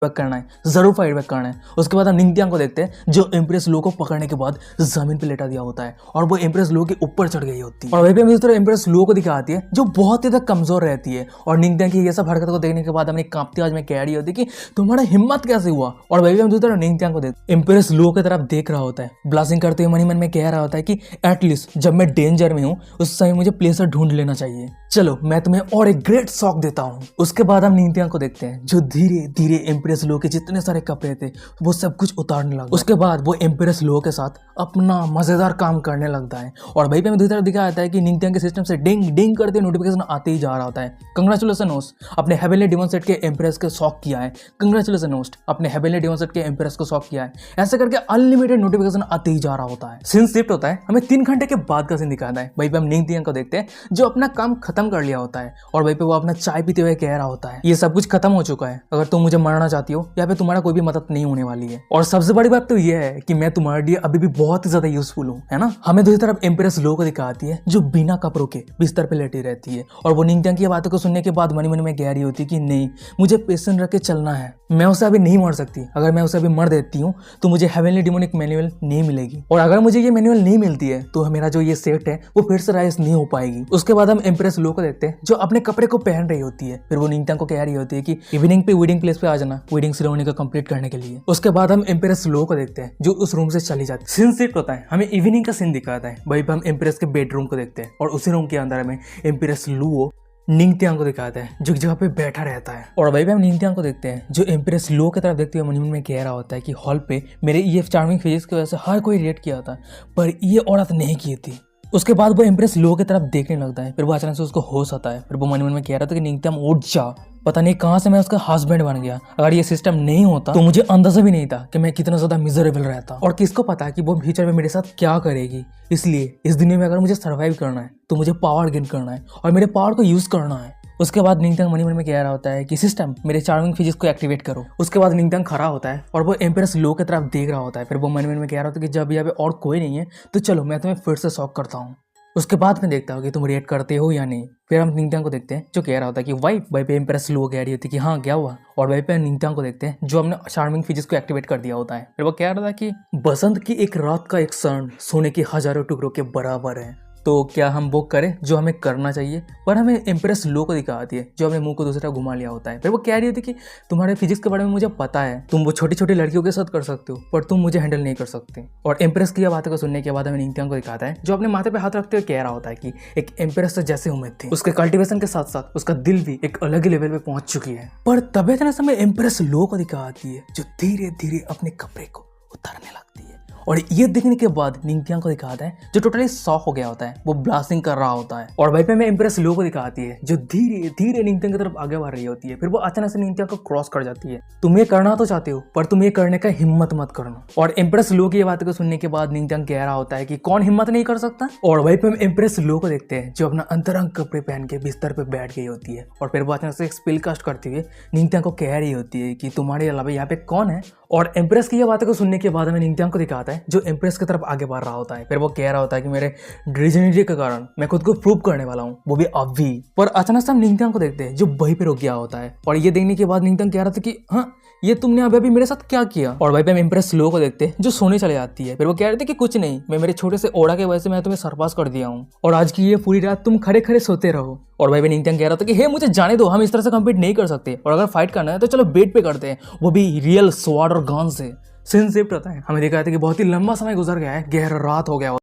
Back करना है, जरूर फाइट बैक करना है। उसके बाद हम निंगथियांग को देखते हैं जो एम्प्रेस लो को पकड़ने के बाद जमीन पे लेटा दिया होता है और वो एम्प्रेस लो के ऊपर चढ़ गई होती है। और वहीं पे हमें इस तरह एम्प्रेस लो को दिखाती है जो बहुत ही ज्यादा कमजोर रहती है और निंगथियांग की ये सब हरकत को देखने के बाद हमें कांपती आवाज में कह रही होती है कि तुम्हारा हिम्मत कैसे हुआ। और वहीं पे हम दूसरी तरफ निंगथियांग को देखते एम्प्रेस लो की तरफ देख रहा होता है, ब्लास्टिंग करते हुए मन ही मन में कह रहा होता है कि एटलीस्ट जब मैं डेंजर में हूँ उस समय मुझे प्लेसर ढूंढ लेना चाहिए, चलो मैं तुम्हें और एक ग्रेट शॉक देता हूँ। उसके बाद हम निंगथियांग को देखते हैं जो धीरे धीरे एम्प्रेस लो के जितने सारे कपड़े थे वो सब कुछ उतारने लगा। उसके बाद वो एम्प्रेस लो के साथ अपना मजेदार काम करने लगता है और वहीं पे हमें दूसरी तरफ दिखाया जाता है कि निंगथियांग के सिस्टम से डिंग डिंग करते नोटिफिकेशन आते ही जा रहा होता है। कंग्रेचुलेशन होस्ट, अपने हेवनली डिमन सेट के एम्प्रेस को शॉक किया है। कंग्रेचुलेशन होस्ट, अपने हेवनली डिमन सेट के एम्प्रेस को शॉक किया है। ऐसे करके अनलिमिटेड नोटिफिकेशन आते ही जा रहा होता है। सीन शिफ्ट होता है, हमें 3 घंटे के बाद का सीन दिखाता है। वहीं पे हम निंगथियांग को देखते हैं जो अपना काम खत्म कर लिया होता है और वहीं पे वो अपना चाय पीते हुए कह रहा होता है ये सब कुछ खत्म हो चुका है, अगर तुम मुझे मारना चाहती हो या फिर तुम्हारा कोई भी मदद नहीं होने वाली है। और सबसे बड़ी बात तो ये है कि मैं तुम्हारे लिए अभी भी बहुत ही ज्यादा यूजफुल हूँ, है ना। हमें दूसरी तरफ एम्प्रेस लो को दिखाती है जो बिना कपड़ों के बिस्तर पे लेटी रहती है और वो निंगथियांग की बातों को सुनने के बाद मन में कह रही होती है कि नहीं, मुझे पेशेंस रख के चलना है, मैं उसे अभी नहीं मार सकती। अगर मैं उसे अभी मर देती हूँ तो मुझे हेवनली डिमोनिक मैनुअल नहीं मिलेगी और अगर मुझे ये मैनुअल नहीं मिलती है तो मेरा जो ये सेट है वो फिर से राइज नहीं हो पाएगी। उसके बाद हम एम्प्रेस लो को देखते हैं जो अपने कपड़े को पहन रही होती है, फिर वो निंगथियांग को कह रही होती है कि इवनिंग पे वेडिंग प्लेस पे आ जाना वेडिंग सेरेमनी को कंप्लीट करने के लिए। उसके बाद हम एम्प्रेस लो को देखते हैं जो उस रूम से चली जाती है। सीन शिफ्ट होता है, हमें इवनिंग का सीन दिखाता है। वहीं पे हम एम्प्रेस के बेडरूम को देखते हैं और उसी रूम के अंदर हमें एम्प्रेस लुओ निंगथियांग को दिखाता है जो जगह पे बैठा रहता है। और वहीं पे हम निंगथियांग को देखते हैं जो एम्प्रेस लो की तरफ देखते हुए मन में कह रहा होता है कि हॉल पे मेरे ये चार्मिंग फिजिक्स की वजह से हर कोई रिएक्ट किया था पर ये औरत नहीं की थी। उसके बाद वो एम्प्रेस लो की तरफ देखने लगता है, फिर वो अचानक से उसको होश आता है, फिर वो मन में कह रहा था कि निंगथियांग उठ जा, पता नहीं कहाँ से मैं उसका हस्बैंड बन गया। अगर ये सिस्टम नहीं होता तो मुझे अंदाजा भी नहीं था कि मैं कितना ज्यादा मिजरेबल रहता और किसको पता कि वो फ्यूचर में मेरे साथ क्या करेगी। इसलिए इस दुनिया में अगर मुझे सर्वाइव करना है तो मुझे पावर गेन करना है और मेरे पावर को यूज करना है। उसके बाद निंगथियांग मन में कह रहा होता है कि सिस्टम मेरे चार्मिंग फिजिक्स को एक्टिवेट करो। उसके बाद निंगथियांग खड़ा होता है और वो एम्प्रेस लो की तरफ देख रहा होता है, फिर वो मन में कह रहा होता है कि जब यहाँ पे और कोई नहीं है तो चलो मैं तुम्हें फिर से शॉक करता हूँ। उसके बाद मैं देखता हूँ कि तुम रिएक्ट करते हो या नहीं। फिर हम निंगथियांग को देखते हैं जो कह रहा होता है कि वाई पे एम्प्रेस लो कह रही होती है कि हाँ क्या हुआ। और वहीं पे निंगथियांग को देखते हैं जो हमने चार्मिंग फिजिक्स को एक्टिवेट कर दिया होता है, फिर वो कह रहा था कि बसंत की एक रात का एक क्षण सोने के हजारों टुकड़ों के बराबर है, तो क्या हम वो करें जो हमें करना चाहिए। पर हमें एम्प्रेस लो को दिखाती है जो अपने मुंह को दूसरी तरफ घुमा लिया होता है, फिर वो कह रही होती है कि तुम्हारे फिजिक्स के बारे में मुझे पता है, तुम वो छोटी छोटी लड़कियों के साथ कर सकते हो पर तुम मुझे हैंडल नहीं कर सकते। और एम्प्रेस की बातों को सुनने के बाद हमें निंगथियांग को दिखाता है जो अपने माथे पे हाथ रखते हुए कह रहा होता है कि एक एम्प्रेस से जैसे उम्मीद थी उसके कल्टिवेशन के साथ साथ उसका दिल भी एक अलग ही लेवल पे पहुंच चुकी है। पर तभी इतने समय एम्प्रेस लो को दिखाती है जो धीरे धीरे अपने कपड़े को उतारने लगती है और ये देखने के बाद निंगथियांग को दिखाता है जो टोटली शॉक हो गया होता है, वो ब्लास्टिंग कर रहा होता है। और वहीं पे हमें एम्प्रेस लो को दिखाती है जो धीरे धीरे निंगथियांग की तरफ आगे बढ़ रही होती है, फिर वो अचानक से निंगथियांग को क्रॉस कर जाती है। तुम ये करना तो चाहते हो पर तुम ये करने का हिम्मत मत करना। और एम्प्रेस लो की ये बातों को सुनने के बाद निंगथियांग कह रहा होता है कि कौन हिम्मत नहीं कर सकता। और वहीं पे हम एम्प्रेस लो को देखते हैं जो अपना अंतरंग कपड़े पहन के बिस्तर पे बैठ गई होती है और फिर वो अचानक से एक स्पेल कास्ट करते हुए निंगथियांग को कह रही होती है कि तुम्हारे अलावा यहाँ पे कौन है। और एम्प्रेस की ये बातों को सुनने के बाद हमें निंगथियांग को दिखाता है जो एम्प्रेस की तरफ आगे बढ़ रहा होता है, फिर वो कह रहा होता है कि मेरे डिजिनिटी के कारण मैं खुद को प्रूव करने वाला हूँ, वो भी अभी। पर अचानक से हम निंगथियांग को देखते हैं जो वहीं पे रुक गया होता है और ये देखने के बाद निंगथियांग कह रहा था कि हाँ ये तुमने अभी मेरे साथ क्या किया। और वहीं पे हम एम्प्रेस लो को देखते हैं जो सोने चले जाती है, फिर वो कह रहे थे कि कुछ नहीं, मैं मेरे छोटे से ओड़ा के वजह से मैं तुम्हें सरपास कर दिया हूँ और आज की ये पूरी रात तुम खड़े खड़े सोते रहो। और वहीं पे निंगथियांग कह रहा था कि हे मुझे जाने दो, हम इस तरह से कंप्लीट नहीं कर सकते और अगर फाइट करना है तो चलो बेड पे करते हैं, वो भी रियल स्वॉर्ड और गन से। सीन शिफ्ट होता है, हमें दिखाया था कि बहुत ही लंबा समय गुजर गया है, गहरा रात हो गया।